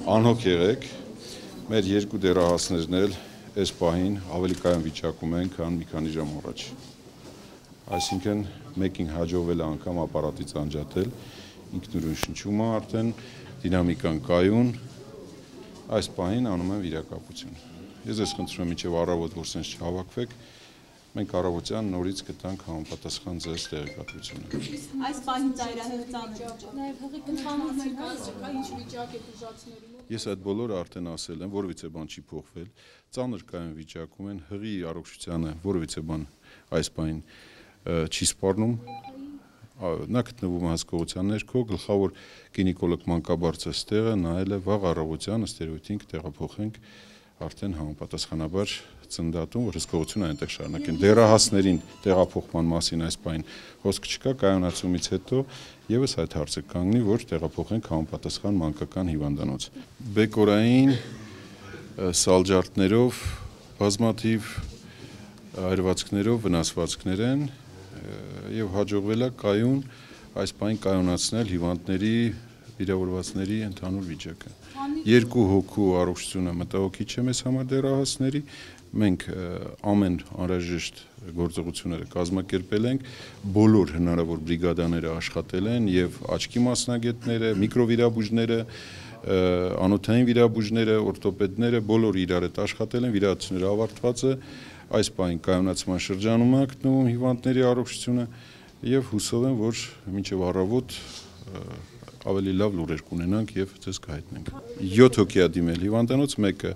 Անհոգ եղեք, մեր երկու դերահասներն էլ այս պահին ավելի կայուն վիճակում են, քան մի քանի ժամ առաջ։ Այսինքն մեկին հաջողվել է անգամ ապարատից անջատել, ինքնուրույն շնչում է արդեն, դինամիկան կայուն, այս պահին անում են վիրակապություն։ Ես ես խնդրում եմ մինչև առավոտ, որ սենց չհավաքվեք, մենք առավոտյան նորից կտանք համապատասխան ձեզ տեղեկատվությունը։ Այս պահին ծայրահեղ Ես այդ բոլորը արդեն ասել եմ, որևիցե բան չի փոխվել, ծանր կայուն վիճակում են, հղի առողջությանը որևիցե բան այս պահին չի սպառնում, նա գտնվում է հսկողության ներքո, գլխավոր գինեկոլոգ մանկաբարձը ստեղ է, նայել է, վաղ առավոտյան ըստ երևույթին կտեղափոխենք արդեն համապատասխանաբար ծննդատուն, որ հսկողությունը այնտեղ շարունակեն։ Դեռահասներին տեղափոխման մասին այս պահին խոսք չկա, կայունացումից հետո եւս այդ հարցը կանգնի, որ տեղափոխենք համապատասխան մանկական հիվանդանոց։ Բեկորային սալջարդներով, բազմաթիվ այրվածքներով վնասվածքներ են եւ հաջողվել է կայուն այս պահին կայունացնել հիվանդների, վիրավորվածների ընդհանուր վիճակը։ Երկու հոգու առողջությունը մտահոգիչ է մեզ համար դեռահասների, մենք ամեն անհրաժեշտ գործողությունները կազմակերպել ենք, բոլոր հնարավոր բրիգադաները աշխատել են եւ աչքի մասնագետները, միկրովիրաբույժները, անոթային վիրաբույժները, օրթոպեդները, բոլորը իրար հետ աշխատել են, վիրահատությունները ավարտված է, այս պահին կայունացման շրջանում է գտնվում հիվանդների առողջությունը եւ հուսով եմ, որ մինչեւ առավոտ ավելի լավ լուրեր կունենանք եւ ձեզ կհայտնենք։ 7 հոգի է դիմել հիվանդանոց, մեկը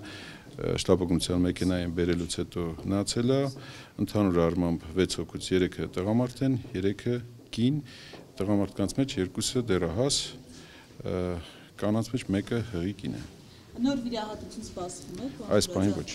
շտապօգնության մեքենային բերելուց հետո մնացել է, ընդհանուր առմամբ 6 հոգուց 3-ը տղամարդ են, 3-ը կին, տղամարդկանց մեջ 2-ը դեռահաս, կանանց մեջ 1-ը հղի կին է։ Նոր վիրահատություն սպասվում է։ Այս պահին ոչ։